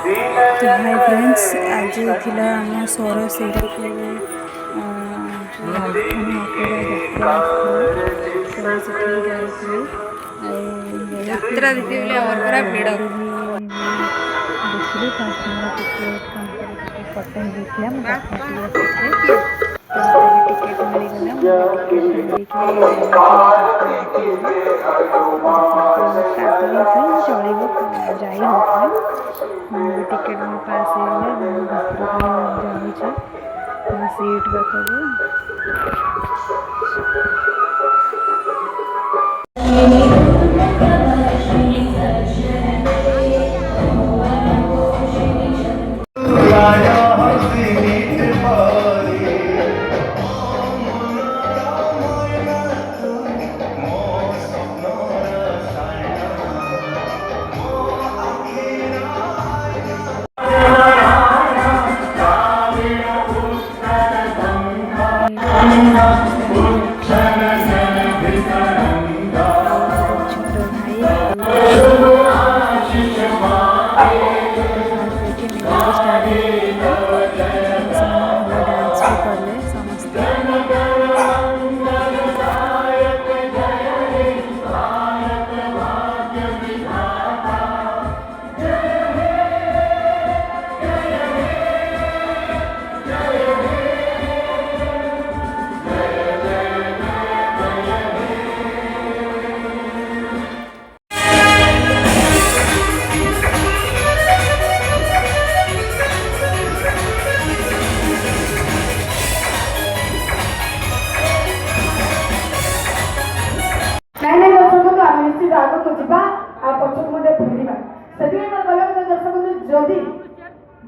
तो hi friends, आज थिला आम सौर श्रीपुर राजधानी अपेरा यात्रा तो सेठी जाइए यात्रा दीदी बोले और पूरा भिड़ देखिए फास्ट मोर टिकेट काउंटर टिकेट कटा होता है दर्शन तो मत भी टिकेट मिलगला टिकेट देखिए चलो जाई होता टिकेट मोर पास भीतर को जाऊँचे सीट पाखक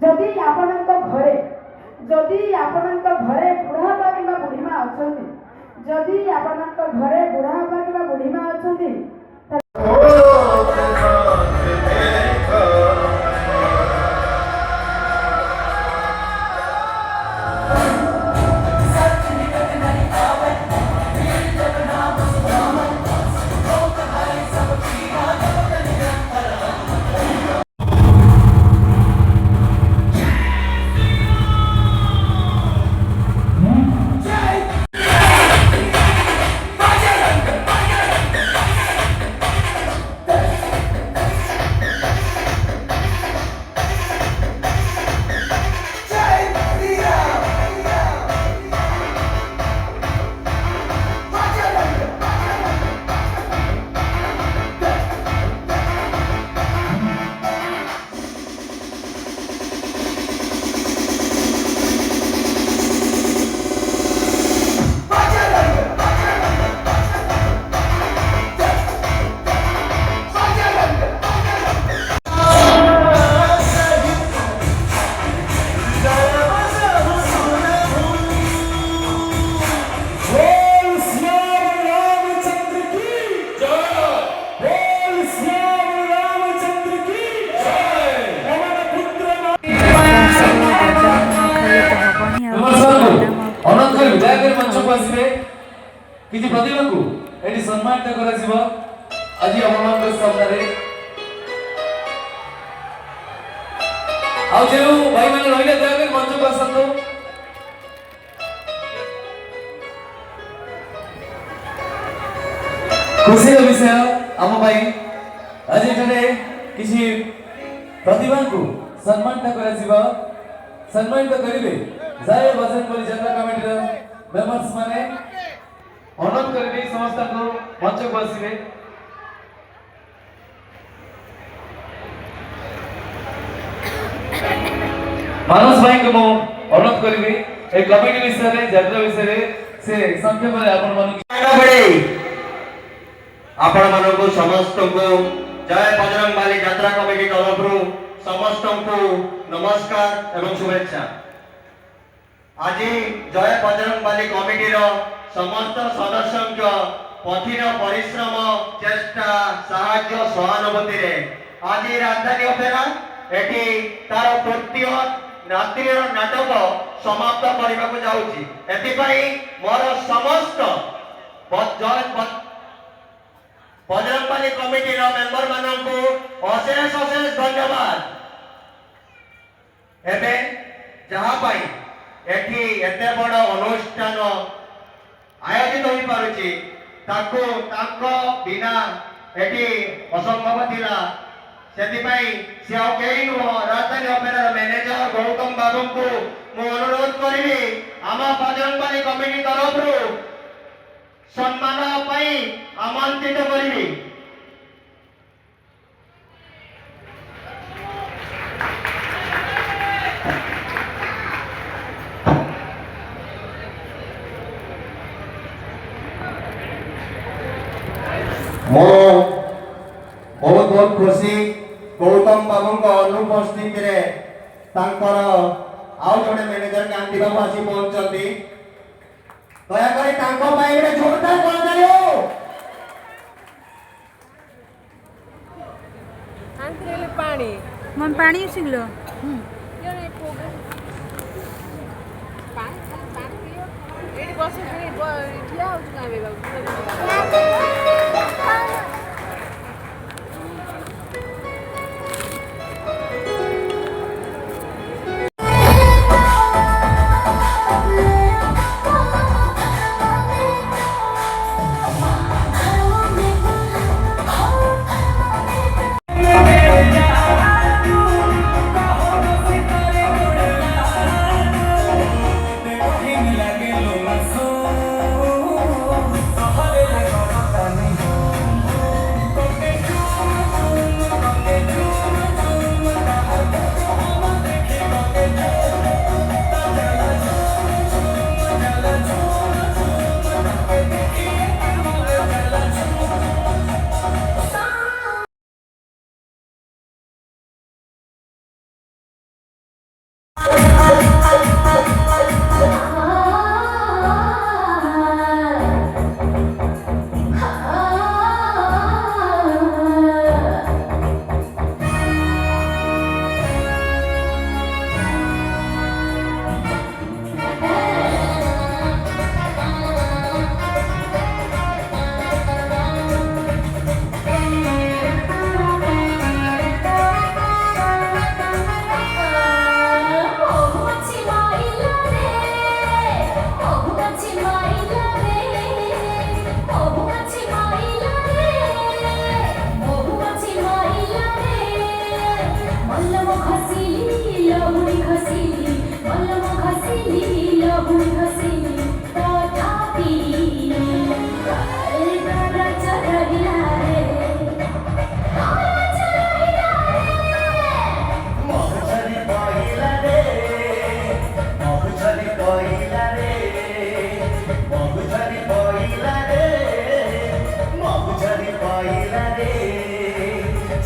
जदि आपनक घरे जदि आपनक घरे बुढ़ा बा कि बुढ़ीमा अछंती जदि आपनक घरे बुढ़ा बा कि बुढ़ीमा अछंती किसी प्रतिभा को एटी सम्मान करा जीव आज हमन सामने आउ जेउ भाई माने रहिले दयाकर मंच को आसंतो खुशी का विषय आम भाई आज एठारे किसी प्रतिभा को सम्मान करा जीव सम्मानित करिवे जय भजन बोली जनता कमिटी मेंबर्स माने अनुरोध करेंगे समस्त को मंच को आसिबे मानस भाई को अनुरोध करेंगे ए कमिटी विषय रे यात्रा विषय रे से संक्षेप रे आपण मन आपण मन को समस्त को जय बजरंग बाली यात्रा कमिटी तरफ समस्त को नमस्कार एवं शुभेच्छा। आज जय बजरंग बाली कमिटी रो समस्त सदस्य कठिन परिश्रम चेष्टा साहाय्य सहानुभूति रे आज राजधानी अपेरा एटी तार तृतीय रात्रि नाटक समाप्त करने को जाऊँगी एथिपाई मोर समस्त बजरंगबाली कमिटी मेंबर मानक अशेष अशेष धन्यवाद। एबे जहाँ पाई एठी एते बड़ अनुष्ठान आयोजित हो पारुची ताको ताको बिना एठी असंभव थिला सेतिपाई से आउ केही नुह राजधानी अपेरार मैनेजर गौतम बाबू को मु अनुरोध करिबी आमा बजरंगबाली कमिटी तरफरु सम्मान पाई आमंत्रित करिबी। मो बहुत बहुत खुशी गौतम बाबू अनुपस्थित रे तांकर आउ जड़े मैनेजर गांधी बाबू आसी पहुंचती दयाकोरी तांको पाई गोटे जोरदार करतालियो। पानी मन पानी उसिलो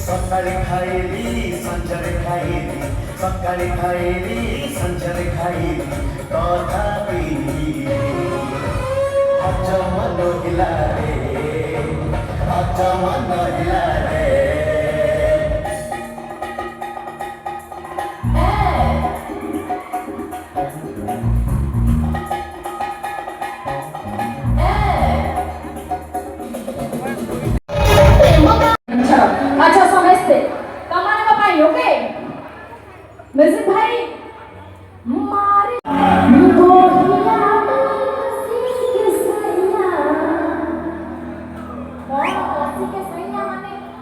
सकाळी खाइली संजरे खाइली सकाळी खाइली संजरे खाइली तथापि अझ मन हिला रे अच्छा समझते कमाने का भाई ओके म्यूजिक भाई मारे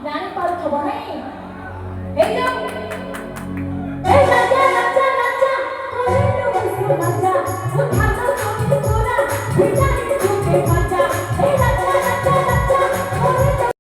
जाने पर थोड़ा नहीं एकदम नचा नचा नचा नचा